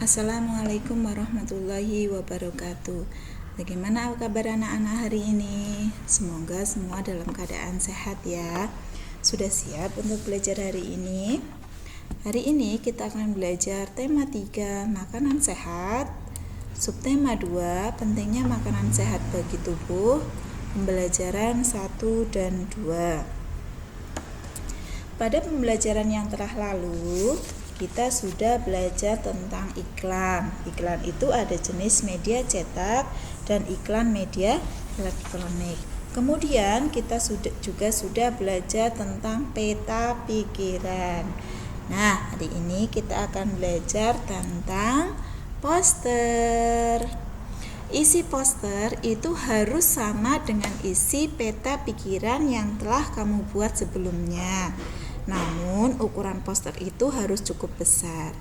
Assalamualaikum warahmatullahi wabarakatuh. Bagaimana kabar anak-anak hari ini? Semoga semua dalam keadaan sehat ya. Sudah siap untuk belajar hari ini? Hari ini kita akan belajar tema 3, makanan sehat. Subtema 2, pentingnya makanan sehat bagi tubuh. Pembelajaran 1 dan 2. Pada pembelajaran yang telah lalu, kita sudah belajar tentang iklan. Iklan itu ada jenis media cetak dan iklan media elektronik. Kemudian kita juga sudah belajar tentang peta pikiran. Nah, hari ini kita akan belajar tentang poster. Isi poster itu harus sama dengan isi peta pikiran yang telah kamu buat sebelumnya. Namun, ukuran poster itu harus cukup besar.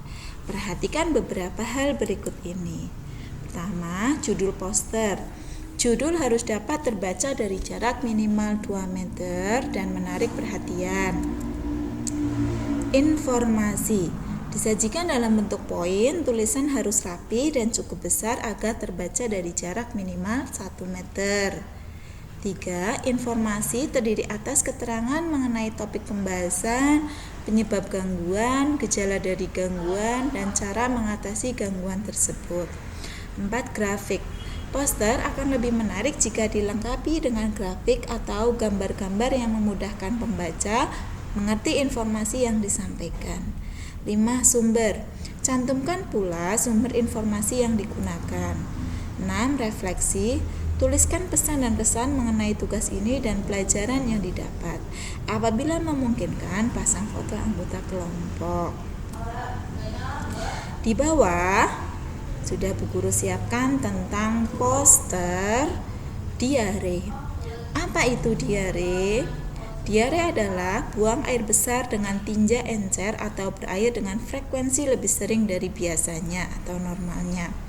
Perhatikan beberapa hal berikut ini. Pertama, judul poster. Judul harus dapat terbaca dari jarak minimal 2 meter dan menarik perhatian. Informasi. Disajikan dalam bentuk poin, tulisan harus rapi dan cukup besar agar terbaca dari jarak minimal 1 meter. 3. Informasi terdiri atas keterangan mengenai topik pembahasan, penyebab gangguan, gejala dari gangguan, dan cara mengatasi gangguan tersebut. 4. Grafik. Poster akan lebih menarik jika dilengkapi dengan grafik atau gambar-gambar yang memudahkan pembaca mengerti informasi yang disampaikan. 5. Sumber. Cantumkan pula sumber informasi yang digunakan. 6. Refleksi. Tuliskan pesan dan kesan mengenai tugas ini dan pelajaran yang didapat. Apabila memungkinkan, pasang foto anggota kelompok. Di bawah sudah Bu Guru siapkan tentang poster diare. Apa itu diare? Diare adalah buang air besar dengan tinja encer atau berair dengan frekuensi lebih sering dari biasanya atau normalnya.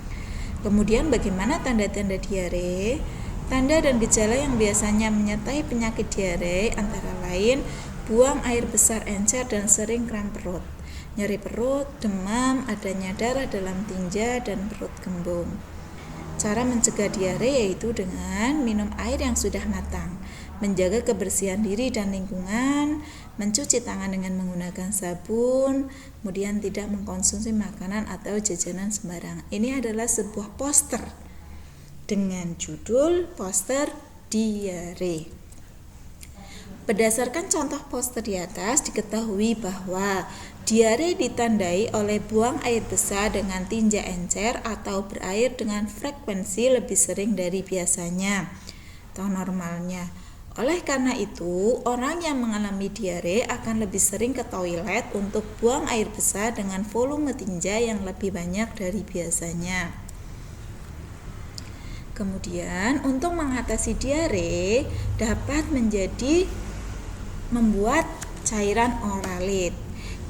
Kemudian bagaimana tanda-tanda diare? Tanda dan gejala yang biasanya menyertai penyakit diare antara lain buang air besar encer dan sering kram perut, nyeri perut, demam, adanya darah dalam tinja, dan perut kembung. Cara mencegah diare yaitu dengan minum air yang sudah matang, menjaga kebersihan diri dan lingkungan, mencuci tangan dengan menggunakan sabun, kemudian tidak mengkonsumsi makanan atau jajanan sembarangan. Ini adalah sebuah poster dengan judul poster diare. Berdasarkan contoh poster di atas, diketahui bahwa diare ditandai oleh buang air besar dengan tinja encer atau berair dengan frekuensi lebih sering dari biasanya atau normalnya. Oleh karena itu, orang yang mengalami diare akan lebih sering ke toilet untuk buang air besar dengan volume tinja yang lebih banyak dari biasanya. Kemudian, untuk mengatasi diare dapat membuat cairan oralit.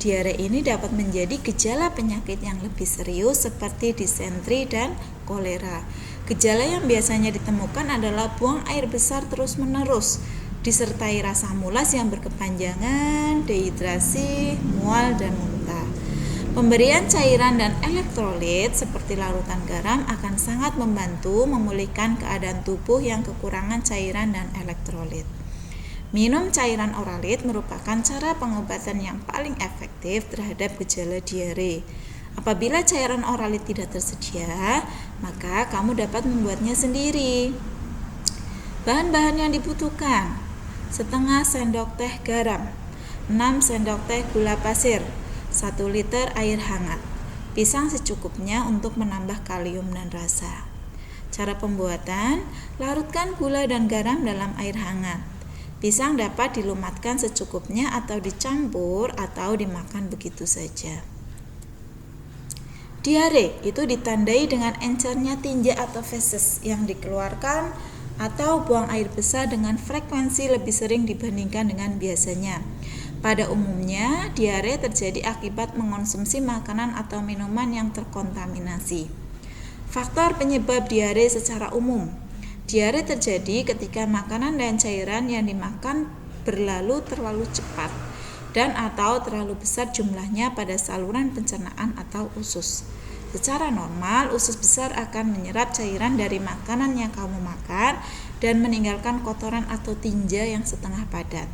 Diare ini dapat menjadi gejala penyakit yang lebih serius seperti disentri dan kolera. Gejala yang biasanya ditemukan adalah buang air besar terus-menerus, disertai rasa mulas yang berkepanjangan, dehidrasi, mual, dan muntah. Pemberian cairan dan elektrolit seperti larutan garam akan sangat membantu memulihkan keadaan tubuh yang kekurangan cairan dan elektrolit. Minum cairan oralit merupakan cara pengobatan yang paling efektif terhadap gejala diare. Apabila cairan oralit tidak tersedia, maka kamu dapat membuatnya sendiri. Bahan-bahan yang dibutuhkan: setengah sendok teh garam, 6 sendok teh gula pasir, 1 liter air hangat, pisang secukupnya untuk menambah kalium dan rasa. Cara pembuatan: larutkan gula dan garam dalam air hangat. Pisang dapat dilumatkan secukupnya atau dicampur atau dimakan begitu saja. Diare itu ditandai dengan encernya tinja atau feses yang dikeluarkan atau buang air besar dengan frekuensi lebih sering dibandingkan dengan biasanya. Pada umumnya, diare terjadi akibat mengonsumsi makanan atau minuman yang terkontaminasi. Faktor penyebab diare secara umum: diare terjadi ketika makanan dan cairan yang dimakan berlalu terlalu cepat dan atau terlalu besar jumlahnya pada saluran pencernaan atau usus. Secara normal, usus besar akan menyerap cairan dari makanan yang kamu makan dan meninggalkan kotoran atau tinja yang setengah padat.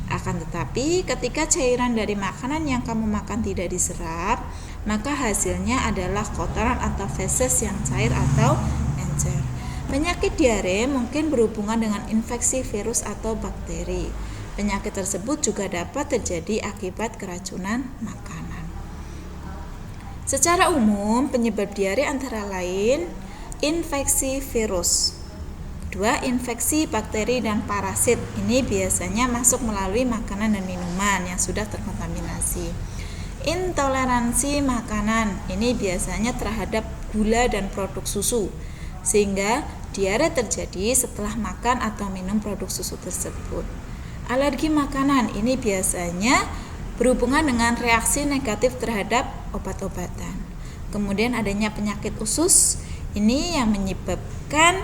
Akan tetapi, ketika cairan dari makanan yang kamu makan tidak diserap, maka hasilnya adalah kotoran atau feses yang cair atau encer. Penyakit diare mungkin berhubungan dengan infeksi virus atau bakteri. Penyakit tersebut juga dapat terjadi akibat keracunan makanan. Secara umum, penyebab diare antara lain infeksi virus. Kedua, infeksi bakteri dan parasit. Ini biasanya masuk melalui makanan dan minuman yang sudah terkontaminasi. Intoleransi makanan. Ini biasanya terhadap gula dan produk susu, sehingga diare terjadi setelah makan atau minum produk susu tersebut. Alergi makanan. Ini biasanya berhubungan dengan reaksi negatif terhadap obat-obatan. Kemudian adanya penyakit usus, ini yang menyebabkan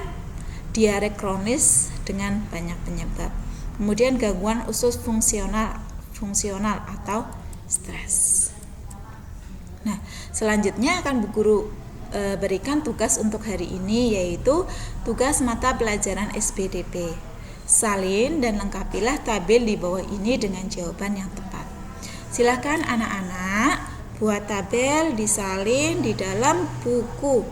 diare kronis dengan banyak penyebab. Kemudian gangguan usus fungsional atau stres. Nah, selanjutnya akan Bu Guru berikan tugas untuk hari ini, yaitu tugas mata pelajaran SPDP. Salin dan lengkapilah tabel di bawah ini dengan jawaban yang tepat. Silakan anak-anak buat tabel, disalin di dalam buku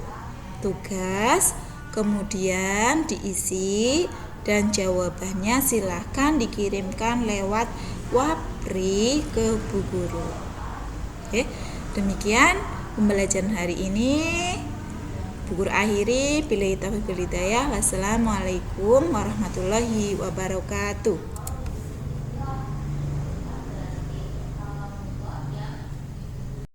tugas, kemudian diisi dan jawabannya silakan dikirimkan lewat Wapri ke Bu Guru. Oke, demikian pembelajaran hari ini. Bu Guru akhiri. Billahi taufiq wal hidayah. Wassalamualaikum warahmatullahi wabarakatuh.